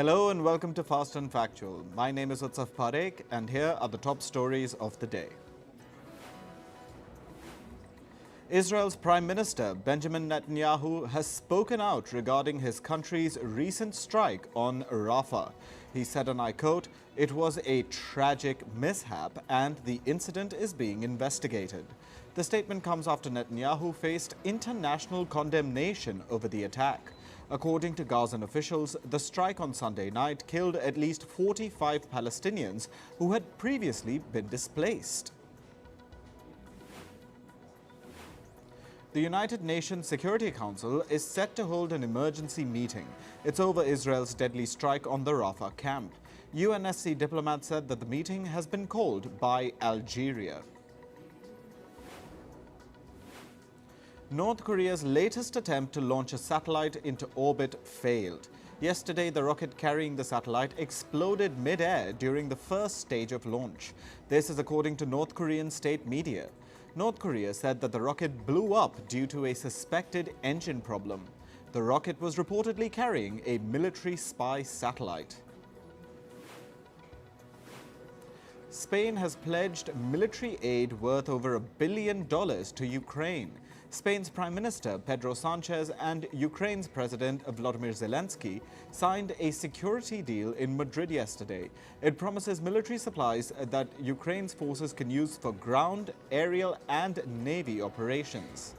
Hello and welcome to Fast and Factual. My name is Utsaf Parekh and here are the top stories of the day. Israel's Prime Minister Benjamin Netanyahu has spoken out regarding his country's recent strike on Rafah. He said, and I quote, "It was a tragic mishap and the incident is being investigated." The statement comes after Netanyahu faced international condemnation over the attack. According to Gazan officials, the strike on Sunday night killed at least 45 Palestinians who had previously been displaced. The United Nations Security Council is set to hold an emergency meeting. It's over Israel's deadly strike on the Rafah camp. UNSC diplomats said that the meeting has been called by Algeria. North Korea's latest attempt to launch a satellite into orbit failed. Yesterday, the rocket carrying the satellite exploded mid-air during the first stage of launch. This is according to North Korean state media. North Korea said that the rocket blew up due to a suspected engine problem. The rocket was reportedly carrying a military spy satellite. Spain has pledged military aid worth over $1 billion to Ukraine. Spain's Prime Minister Pedro Sanchez and Ukraine's President Volodymyr Zelensky signed a security deal in Madrid yesterday. It promises military supplies that Ukraine's forces can use for ground, aerial and navy operations.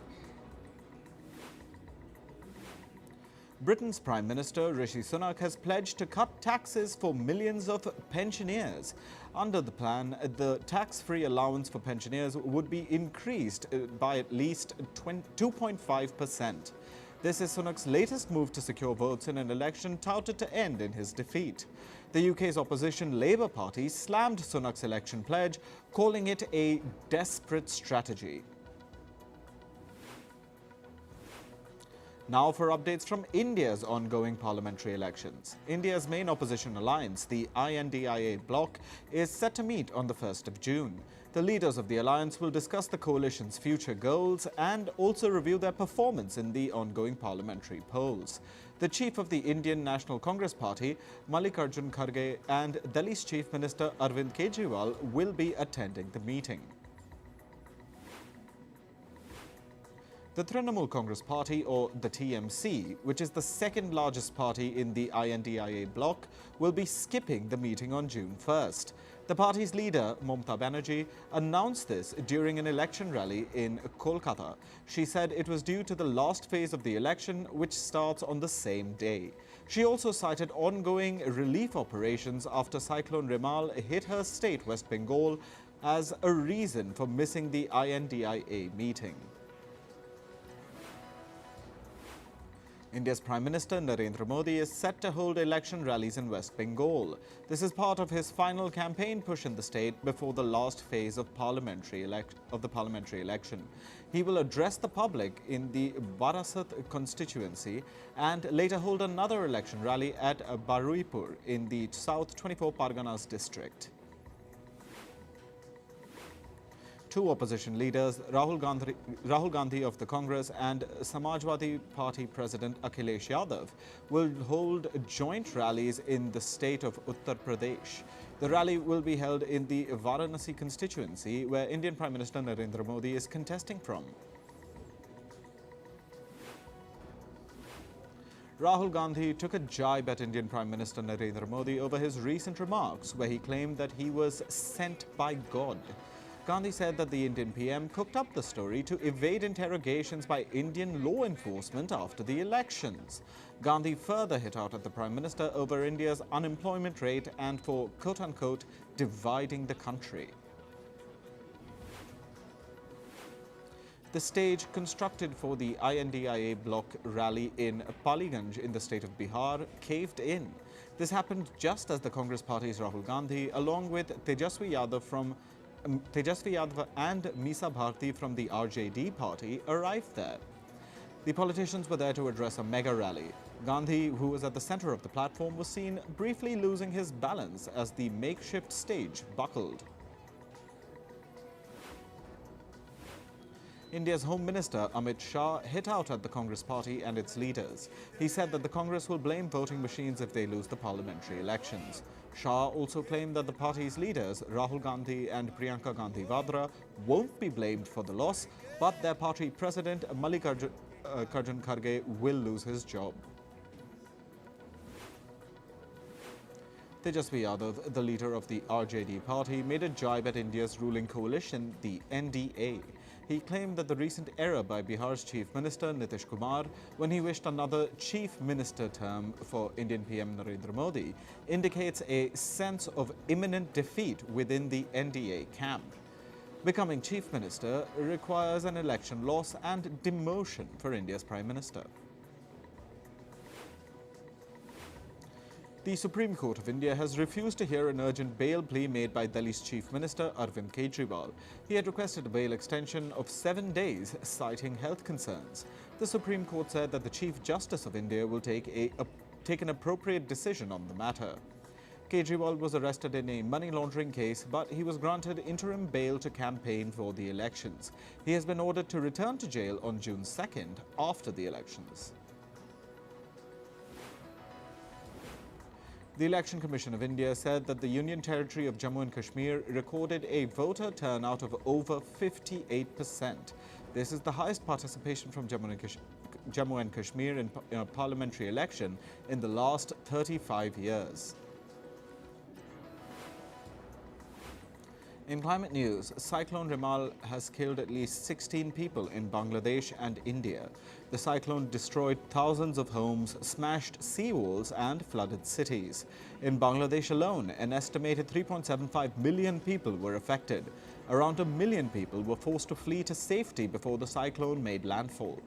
Britain's Prime Minister Rishi Sunak has pledged to cut taxes for millions of pensioners. Under the plan, the tax-free allowance for pensioners would be increased by at least 2.5%. This is Sunak's latest move to secure votes in an election touted to end in his defeat. The UK's opposition Labour Party slammed Sunak's election pledge, calling it a desperate strategy. Now for updates from India's ongoing parliamentary elections. India's main opposition alliance, the INDIA bloc, is set to meet on the 1st of June. The leaders of the alliance will discuss the coalition's future goals and also review their performance in the ongoing parliamentary polls. The chief of the Indian National Congress Party, Mallikarjun Kharge, and Delhi's Chief Minister Arvind Kejriwal will be attending the meeting. The Trinamool Congress Party, or the TMC, which is the second largest party in the INDIA bloc, will be skipping the meeting on June 1st. The party's leader, Mamata Banerjee, announced this during an election rally in Kolkata. She said it was due to the last phase of the election, which starts on the same day. She also cited ongoing relief operations after Cyclone Remal hit her state, West Bengal, as a reason for missing the INDIA meeting. India's Prime Minister Narendra Modi is set to hold election rallies in West Bengal. This is part of his final campaign push in the state before the last phase of the parliamentary election. He will address the public in the Barasat constituency and later hold another election rally at Baruipur in the South 24 Parganas district. Two opposition leaders, Rahul Gandhi of the Congress and Samajwadi Party President Akhilesh Yadav, will hold joint rallies in the state of Uttar Pradesh. The rally will be held in the Varanasi constituency, where Indian Prime Minister Narendra Modi is contesting from. Rahul Gandhi took a jibe at Indian Prime Minister Narendra Modi over his recent remarks, where he claimed that he was sent by God. Gandhi said that the Indian PM cooked up the story to evade interrogations by Indian law enforcement after the elections. Gandhi further hit out at the Prime Minister over India's unemployment rate and for, quote-unquote, dividing the country. The stage constructed for the INDIA bloc rally in Paliganj in the state of Bihar caved in. This happened just as the Congress party's Rahul Gandhi, along with Tejasvi Yadav and Misa Bharti from the RJD party, arrived there. The politicians were there to address a mega rally. Gandhi, who was at the center of the platform, was seen briefly losing his balance as the makeshift stage buckled. India's Home Minister Amit Shah hit out at the Congress party and its leaders. He said that the Congress will blame voting machines if they lose the parliamentary elections. Shah also claimed that the party's leaders, Rahul Gandhi and Priyanka Gandhi Vadra, won't be blamed for the loss, but their party president Mallikarjun Kharge will lose his job. Tejasvi Yadav, the leader of the RJD party, made a jibe at India's ruling coalition, the NDA. He claimed that the recent error by Bihar's Chief Minister Nitish Kumar, when he wished another Chief Minister term for Indian PM Narendra Modi, indicates a sense of imminent defeat within the NDA camp. Becoming Chief Minister requires an election loss and demotion for India's Prime Minister. The Supreme Court of India has refused to hear an urgent bail plea made by Delhi's Chief Minister Arvind Kejriwal. He had requested a bail extension of 7 days, citing health concerns. The Supreme Court said that the Chief Justice of India will take an appropriate decision on the matter. Kejriwal was arrested in a money laundering case, but he was granted interim bail to campaign for the elections. He has been ordered to return to jail on June 2nd after the elections. The Election Commission of India said that the Union Territory of Jammu and Kashmir recorded a voter turnout of over 58%. This is the highest participation from Jammu and Kashmir in a parliamentary election in the last 35 years. In climate news, Cyclone Remal has killed at least 16 people in Bangladesh and India. The cyclone destroyed thousands of homes, smashed seawalls and flooded cities. In Bangladesh alone, an estimated 3.75 million people were affected. Around 1 million people were forced to flee to safety before the cyclone made landfall.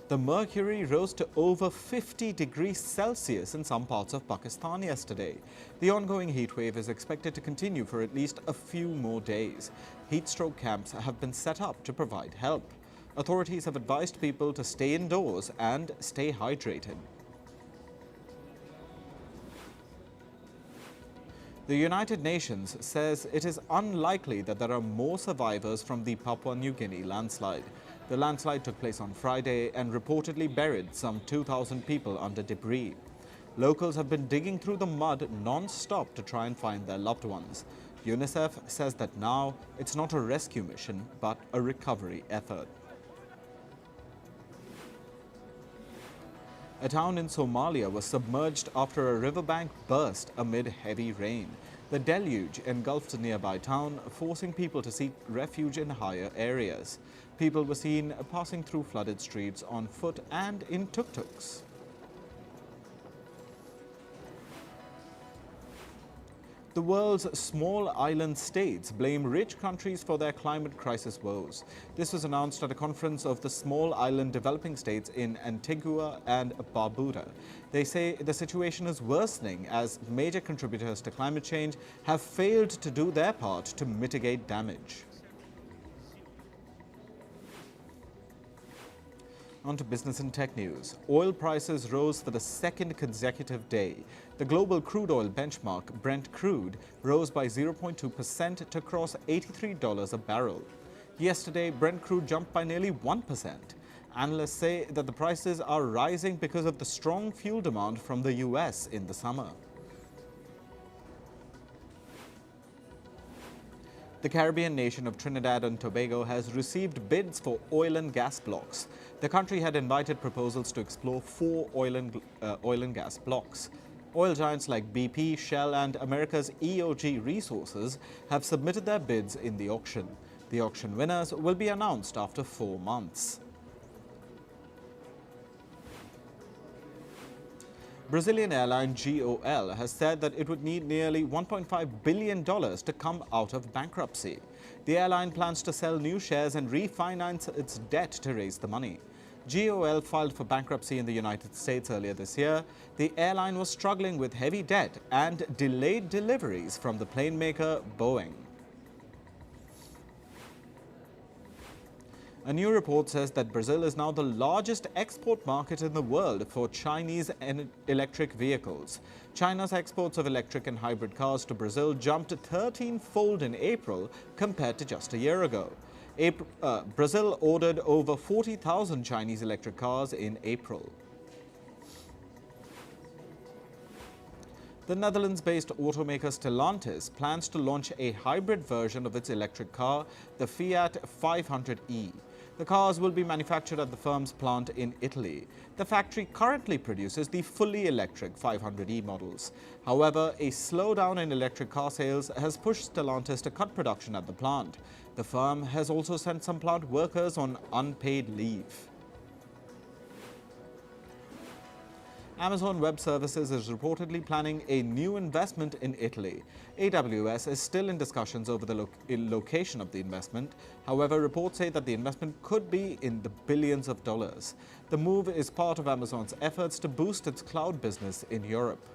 The mercury rose to over 50 degrees Celsius in some parts of Pakistan yesterday. The ongoing heat wave is expected to continue for at least a few more days. Heat stroke camps have been set up to provide help. Authorities have advised people to stay indoors and stay hydrated. The United Nations says it is unlikely that there are more survivors from the Papua New Guinea landslide. The landslide took place on Friday and reportedly buried some 2,000 people under debris. Locals have been digging through the mud non-stop to try and find their loved ones. UNICEF says that now it's not a rescue mission, but a recovery effort. A town in Somalia was submerged after a riverbank burst amid heavy rain. The deluge engulfed a nearby town, forcing people to seek refuge in higher areas. People were seen passing through flooded streets on foot and in tuk-tuks. The world's small island states blame rich countries for their climate crisis woes. This was announced at a conference of the small island developing states in Antigua and Barbuda. They say the situation is worsening as major contributors to climate change have failed to do their part to mitigate damage. On to business and tech news. Oil prices rose for the second consecutive day. The global crude oil benchmark, Brent crude, rose by 0.2% to cross $83 a barrel. Yesterday, Brent crude jumped by nearly 1%. Analysts say that the prices are rising because of the strong fuel demand from the US in the summer. The Caribbean nation of Trinidad and Tobago has received bids for oil and gas blocks. The country had invited proposals to explore 4 oil and gas blocks. Oil giants like BP, Shell and America's EOG Resources have submitted their bids in the auction. The auction winners will be announced after 4 months. Brazilian airline GOL has said that it would need nearly $1.5 billion to come out of bankruptcy. The airline plans to sell new shares and refinance its debt to raise the money. GOL filed for bankruptcy in the United States earlier this year. The airline was struggling with heavy debt and delayed deliveries from the plane maker Boeing. A new report says that Brazil is now the largest export market in the world for Chinese electric vehicles. China's exports of electric and hybrid cars to Brazil jumped 13-fold in April compared to just a year ago. Brazil ordered over 40,000 Chinese electric cars in April. The Netherlands-based automaker Stellantis plans to launch a hybrid version of its electric car, the Fiat 500e. The cars will be manufactured at the firm's plant in Italy. The factory currently produces the fully electric 500e models. However, a slowdown in electric car sales has pushed Stellantis to cut production at the plant. The firm has also sent some plant workers on unpaid leave. Amazon Web Services is reportedly planning a new investment in Italy. AWS is still in discussions over the location of the investment. However, reports say that the investment could be in the billions of dollars. The move is part of Amazon's efforts to boost its cloud business in Europe.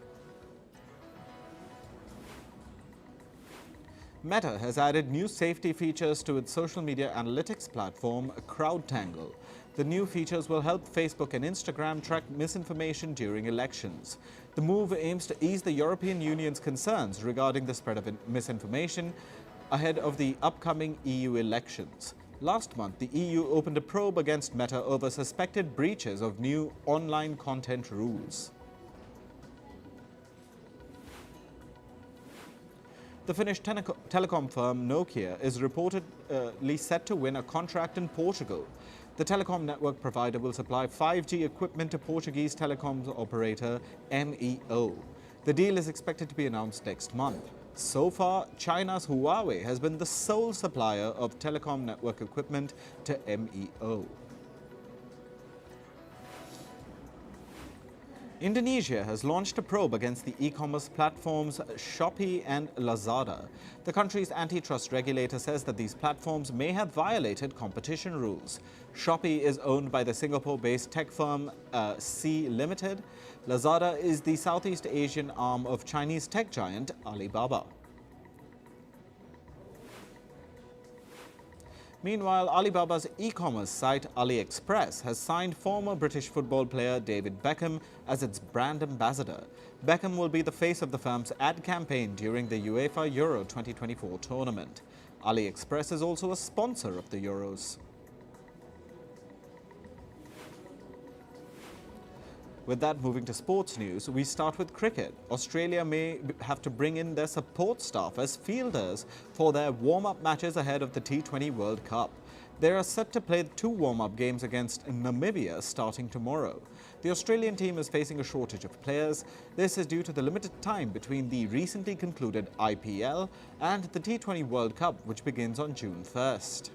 Meta has added new safety features to its social media analytics platform, CrowdTangle. The new features will help Facebook and Instagram track misinformation during elections. The move aims to ease the European Union's concerns regarding the spread of misinformation ahead of the upcoming EU elections. Last month, the EU opened a probe against Meta over suspected breaches of new online content rules. The Finnish telecom firm Nokia is reportedly set to win a contract in Portugal. The telecom network provider will supply 5G equipment to Portuguese telecoms operator MEO. The deal is expected to be announced next month. So far, China's Huawei has been the sole supplier of telecom network equipment to MEO. Indonesia has launched a probe against the e-commerce platforms Shopee and Lazada. The country's antitrust regulator says that these platforms may have violated competition rules. Shopee is owned by the Singapore-based tech firm C Limited. Lazada is the Southeast Asian arm of Chinese tech giant Alibaba. Meanwhile, Alibaba's e-commerce site AliExpress has signed former British football player David Beckham as its brand ambassador. Beckham will be the face of the firm's ad campaign during the UEFA Euro 2024 tournament. AliExpress is also a sponsor of the Euros. With that, moving to sports news, we start with cricket. Australia may have to bring in their support staff as fielders for their warm-up matches ahead of the T20 World Cup. They are set to play 2 warm-up games against Namibia starting tomorrow. The Australian team is facing a shortage of players. This is due to the limited time between the recently concluded IPL and the T20 World Cup, which begins on June 1st.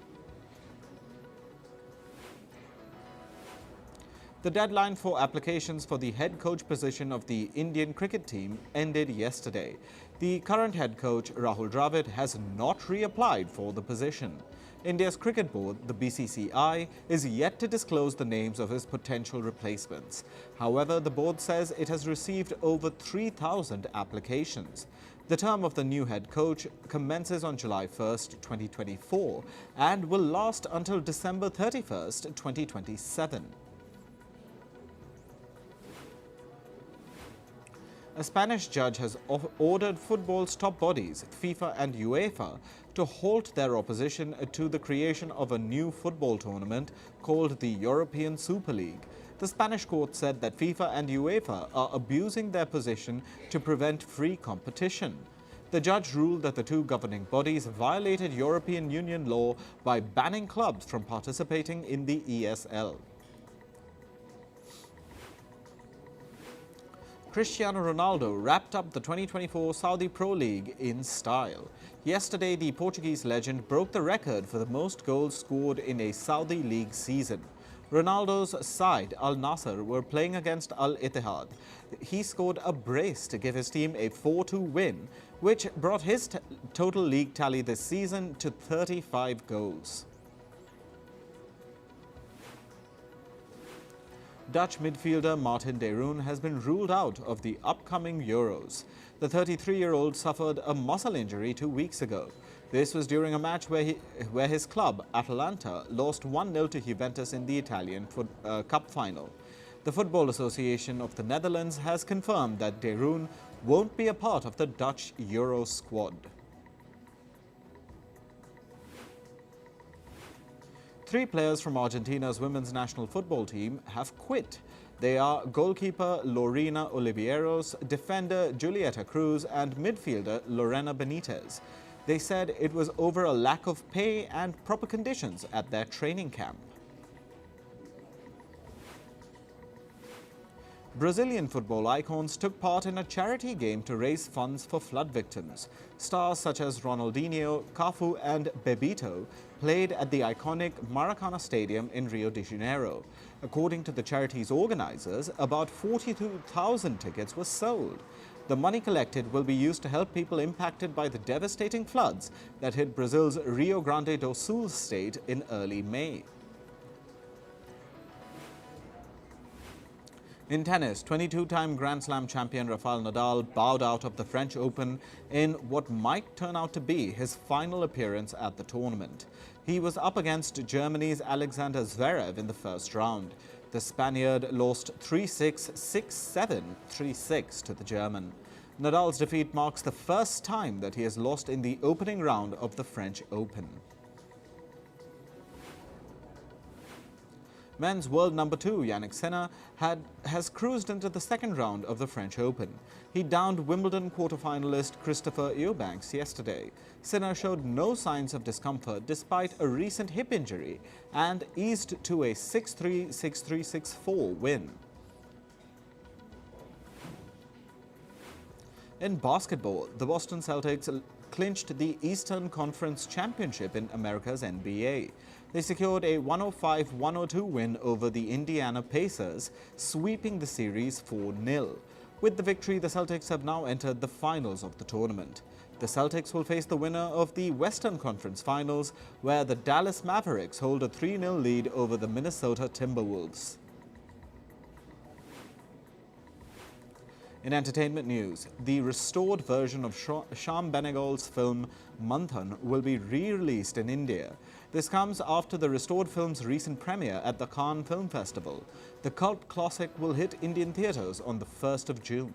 The deadline for applications for the head coach position of the Indian cricket team ended yesterday. The current head coach, Rahul Dravid, has not reapplied for the position. India's cricket board, the BCCI, is yet to disclose the names of his potential replacements. However, the board says it has received over 3,000 applications. The term of the new head coach commences on July 1st, 2024 and will last until December 31st, 2027. A Spanish judge has ordered football's top bodies, FIFA and UEFA, to halt their opposition to the creation of a new football tournament called the European Super League. The Spanish court said that FIFA and UEFA are abusing their position to prevent free competition. The judge ruled that the 2 governing bodies violated European Union law by banning clubs from participating in the ESL. Cristiano Ronaldo wrapped up the 2024 Saudi Pro League in style. Yesterday, the Portuguese legend broke the record for the most goals scored in a Saudi League season. Ronaldo's side, Al Nassr, were playing against Al Ittihad. He scored a brace to give his team a 4-2 win, which brought his total league tally this season to 35 goals. Dutch midfielder Martin de Roon has been ruled out of the upcoming Euros. The 33-year-old suffered a muscle injury 2 weeks ago. This was during a match where his club, Atalanta, lost 1-0 to Juventus in the Italian Cup final. The Football Association of the Netherlands has confirmed that De Roon won't be a part of the Dutch Euro squad. Three players from Argentina's women's national football team have quit. They are goalkeeper Lorena Oliveiros, defender Julieta Cruz, and midfielder Lorena Benitez. They said it was over a lack of pay and proper conditions at their training camp. Brazilian football icons took part in a charity game to raise funds for flood victims. Stars such as Ronaldinho, Cafu and Bebeto played at the iconic Maracana Stadium in Rio de Janeiro. According to the charity's organizers, about 42,000 tickets were sold. The money collected will be used to help people impacted by the devastating floods that hit Brazil's Rio Grande do Sul state in early May. In tennis, 22-time Grand Slam champion Rafael Nadal bowed out of the French Open in what might turn out to be his final appearance at the tournament. He was up against Germany's Alexander Zverev in the first round. The Spaniard lost 3-6, 6-7, 3-6 to the German. Nadal's defeat marks the first time that he has lost in the opening round of the French Open. Men's world number 2, Yannick Sinner, has cruised into the second round of the French Open. He downed Wimbledon quarterfinalist Christopher Eubanks yesterday. Sinner showed no signs of discomfort despite a recent hip injury and eased to a 6-3, 6-3, 6-4 win. In basketball, the Boston Celtics clinched the Eastern Conference Championship in America's NBA. They secured a 105-102 win over the Indiana Pacers, sweeping the series 4-0. With the victory, the Celtics have now entered the finals of the tournament. The Celtics will face the winner of the Western Conference Finals, where the Dallas Mavericks hold a 3-0 lead over the Minnesota Timberwolves. In entertainment news, the restored version of Shyam Benegol's film Manthan will be re-released in India. This comes after the restored film's recent premiere at the Cannes Film Festival. The cult classic will hit Indian theatres on the 1st of June.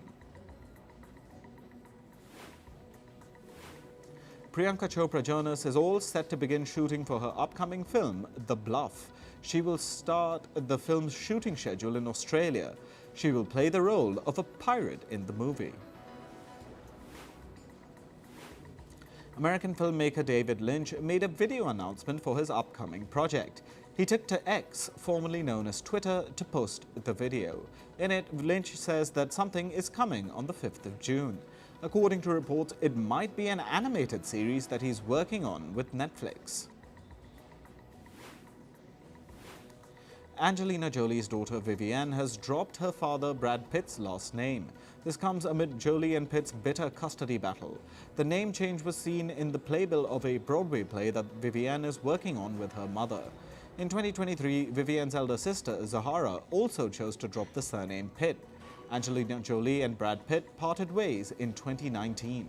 Priyanka Chopra Jonas is all set to begin shooting for her upcoming film, The Bluff. She will start the film's shooting schedule in Australia. She will play the role of a pirate in the movie. American filmmaker David Lynch made a video announcement for his upcoming project. He took to X, formerly known as Twitter, to post the video. In it, Lynch says that something is coming on the 5th of June. According to reports, it might be an animated series that he's working on with Netflix. Angelina Jolie's daughter Vivienne has dropped her father Brad Pitt's last name. This comes amid Jolie and Pitt's bitter custody battle. The name change was seen in the playbill of a Broadway play that Vivienne is working on with her mother. In 2023, Vivienne's elder sister, Zahara, also chose to drop the surname Pitt. Angelina Jolie and Brad Pitt parted ways in 2019.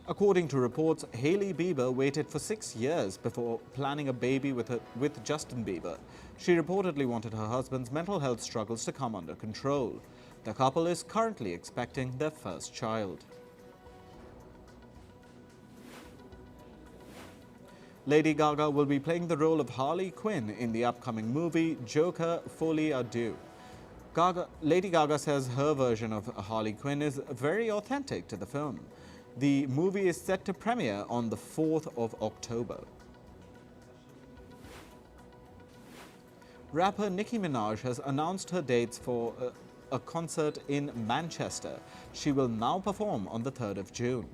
According to reports, Hailey Bieber waited for 6 years before planning a baby with Justin Bieber. She reportedly wanted her husband's mental health struggles to come under control. The couple is currently expecting their first child. Lady Gaga will be playing the role of Harley Quinn in the upcoming movie Joker: Folie à Deux. Lady Gaga says her version of Harley Quinn is very authentic to the film. The movie is set to premiere on the 4th of October. Rapper Nicki Minaj has announced her dates for a concert in Manchester. She will now perform on the 3rd of June.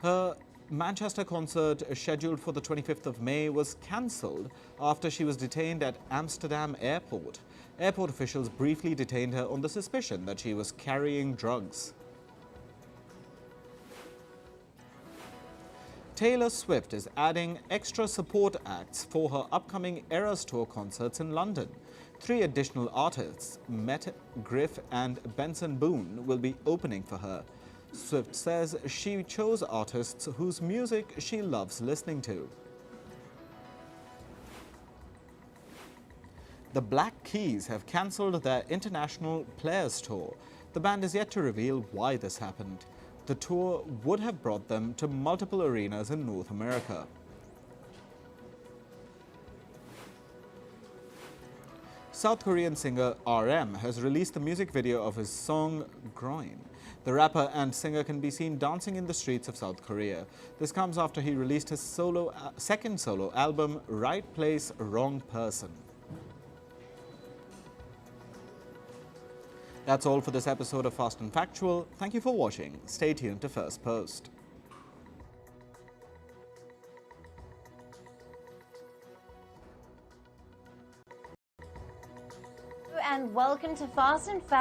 Her Manchester concert, scheduled for the 25th of May, was cancelled after she was detained at Amsterdam Airport. Airport officials briefly detained her on the suspicion that she was carrying drugs. Taylor Swift is adding extra support acts for her upcoming Eras Tour concerts in London. 3 additional artists, Met, Griff and Benson Boone, will be opening for her. Swift says she chose artists whose music she loves listening to. The Black Keys have cancelled their international Players Tour. The band is yet to reveal why this happened. The tour would have brought them to multiple arenas in North America. South Korean singer RM has released the music video of his song Groin. The rapper and singer can be seen dancing in the streets of South Korea. This comes after he released his second solo album, Right Place, Wrong Person. That's all for this episode of Fast and Factual. Thank you for watching. Stay tuned to Firstpost. And welcome to Fast and Factual.